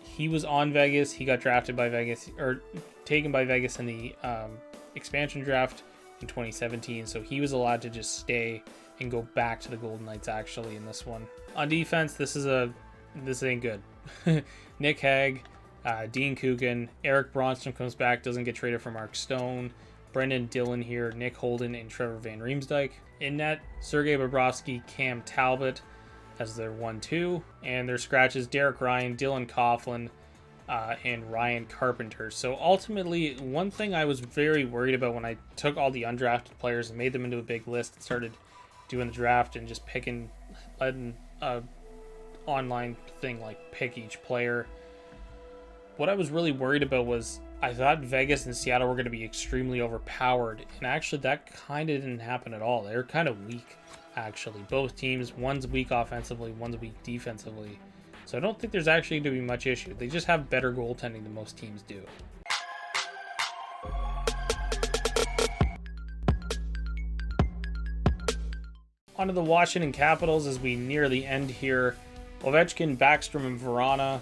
he was on Vegas. He got drafted by Vegas, or taken by Vegas in the expansion draft in 2017. So he was allowed to just stay and go back to the Golden Knights actually in this one. On defense, this ain't good. Nick Hague, Dean Coogan, Eric Bronstrom comes back, doesn't get traded for Mark Stone. Brendan Dillon here, Nick Holden, and Trevor Van Riemsdyk. In net, Sergei Bobrovsky, Cam Talbot as their 1-2. And their scratches, Derek Ryan, Dylan Coughlin, and Ryan Carpenter. So ultimately, one thing I was very worried about when I took all the undrafted players and made them into a big list and started doing the draft and just letting an online thing like pick each player. What I was really worried about was I thought Vegas and Seattle were going to be extremely overpowered, and actually that kind of didn't happen at all. They're kind of weak, actually. Both teams, one's weak offensively, one's weak defensively. So I don't think there's actually going to be much issue. They just have better goaltending than most teams do. On to the Washington Capitals as we near the end here. Ovechkin, Backstrom, and Vrana.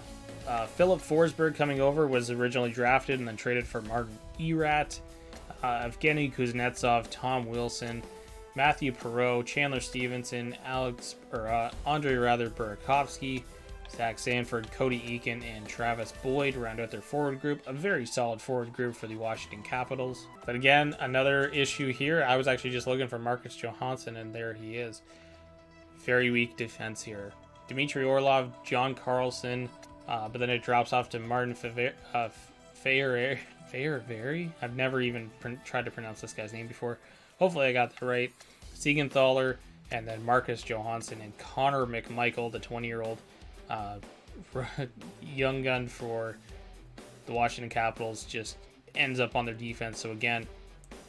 Philip Forsberg coming over was originally drafted and then traded for Martin Erat. Evgeny Kuznetsov, Tom Wilson, Matthew Perreault, Chandler Stevenson, Andre Burakovsky, Zach Sanford, Cody Eakin, and Travis Boyd round out their forward group. A very solid forward group for the Washington Capitals. But again, another issue here. I was actually just looking for Marcus Johansson, and there he is. Very weak defense here. Dmitry Orlov, John Carlson, but then it drops off to Martin Fehervary. I've never even tried to pronounce this guy's name before. Hopefully I got that right. Siegenthaler, and then Marcus Johansson and Connor McMichael, the 20-year-old young gun for the Washington Capitals. Just ends up on their defense. So again,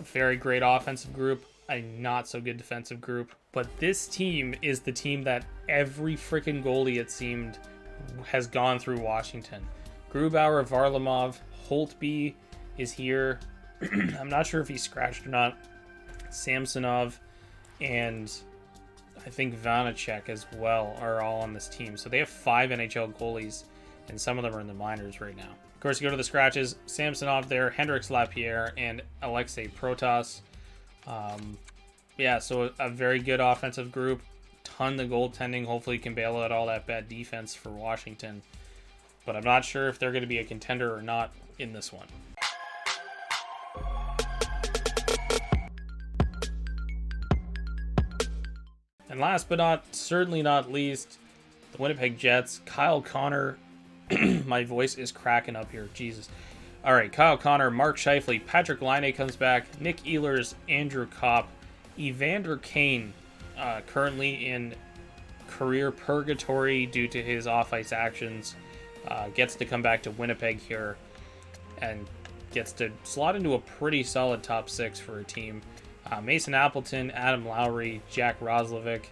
very great offensive group, a not so good defensive group. But this team is the team that every freaking goalie, it seemed, has gone through Washington. Grubauer, Varlamov, Holtby is here. I'm not sure if he's scratched or not. Samsonov and I think Vanacek as well are all on this team. So they have 5 NHL goalies, and some of them are in the minors right now. Of course, you go to the scratches. Samsonov there, Hendrix Lapierre, and Alexei Protas. Yeah, so a very good offensive group. Ton of goaltending. Hopefully you can bail out all that bad defense for Washington. But I'm not sure if they're going to be a contender or not in this one. And last but certainly not least, the Winnipeg Jets. Kyle Connor. My voice is cracking up here. Jesus. All right, Kyle Connor, Mark Scheifele, Patrick Laine comes back, Nick Ehlers, Andrew Kopp, Evander Kane, currently in career purgatory due to his off-ice actions, gets to come back to Winnipeg here and gets to slot into a pretty solid top 6 for a team. Mason Appleton, Adam Lowry, Jack Roslovic,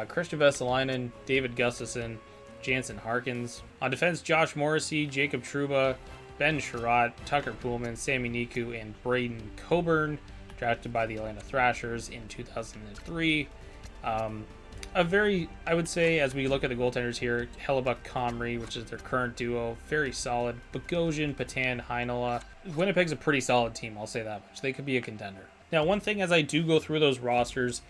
Christian Vesalainen, David Gustafsson, Jansen Harkins. On defense, Josh Morrissey, Jacob Trouba, Ben Sherratt, Tucker Poolman, Sammy Niku, and Braden Coburn, drafted by the Atlanta Thrashers in 2003. I would say, as we look at the goaltenders here, Hellebuck Comrie, which is their current duo, very solid. Bogosian, Patan, Heinola. Winnipeg's a pretty solid team, I'll say that much. They could be a contender. Now, one thing as I do go through those rosters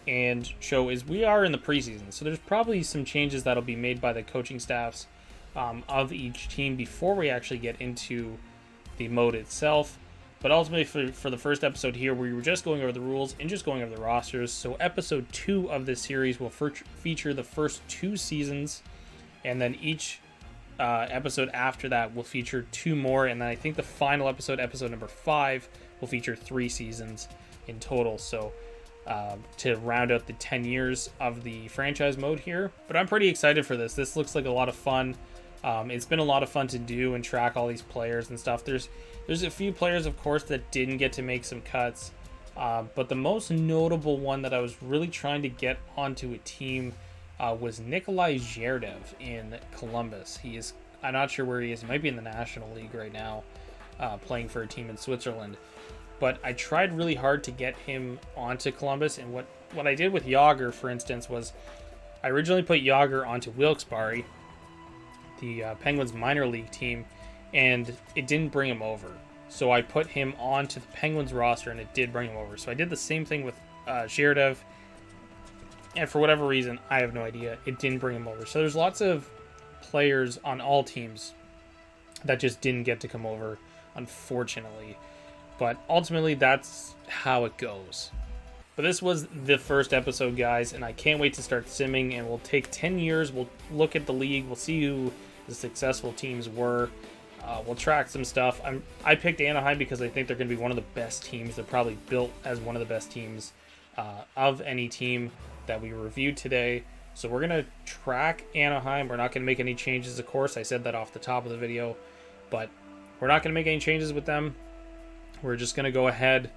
and show is we are in the preseason, so there's probably some changes that'll be made by the coaching staffs of each team before we actually get into the mode itself. But ultimately, for the first episode here, we were just going over the rules and just going over the rosters. So episode 2 of this series will feature the first 2 seasons, and then each episode after that will feature 2 more, and then I think the final episode, episode number 5, will feature 3 seasons in total. So to round out the 10 years of the franchise mode here. But I'm pretty excited for this. This looks like a lot of fun. It's been a lot of fun to do and track all these players and stuff. There's a few players, of course, that didn't get to make some cuts. But the most notable one that I was really trying to get onto a team was Nikolai Zherdev in Columbus. I'm not sure where he is. He might be in the National League right now, playing for a team in Switzerland. But I tried really hard to get him onto Columbus. And what I did with Yager, for instance, was I originally put Yager onto Wilkes-Barre, the Penguins minor league team, and it didn't bring him over. So I put him onto the Penguins roster, and it did bring him over. So I did the same thing with Zherdev, and for whatever reason, I have no idea, it didn't bring him over. So there's lots of players on all teams that just didn't get to come over, unfortunately. But ultimately, that's how it goes. But this was the first episode, guys, and I can't wait to start simming, and we'll take 10 years. We'll look at the league. We'll see who the successful teams were. We'll track some stuff. I picked Anaheim because I think they're going to be one of the best teams. They're probably built as one of the best teams of any team that we reviewed today. So we're going to track Anaheim. We're not going to make any changes, of course. I said that off the top of the video. But we're not going to make any changes with them. We're just going to go ahead.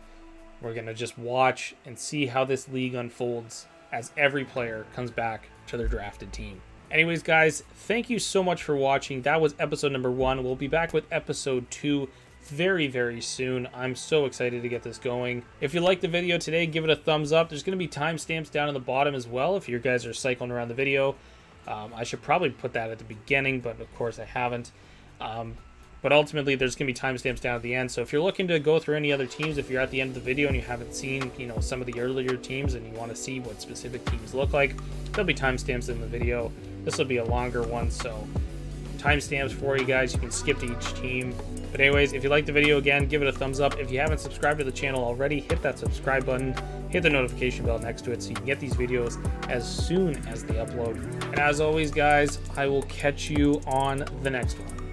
We're going to just watch and see how this league unfolds as every player comes back to their drafted team. Anyways, guys, thank you so much for watching. That was episode number 1. We'll be back with episode 2 very, very soon. I'm so excited to get this going. If you liked the video today, give it a thumbs up. There's going to be timestamps down in the bottom as well if you guys are cycling around the video. I should probably put that at the beginning, but of course I haven't. But ultimately, there's going to be timestamps down at the end. So if you're looking to go through any other teams, if you're at the end of the video and you haven't seen, some of the earlier teams and you want to see what specific teams look like, there'll be timestamps in the video. This will be a longer one, so timestamps for you guys. You can skip to each team. But anyways, if you liked the video, again, give it a thumbs up. If you haven't subscribed to the channel already, hit that subscribe button. Hit the notification bell next to it so you can get these videos as soon as they upload. And as always, guys, I will catch you on the next one.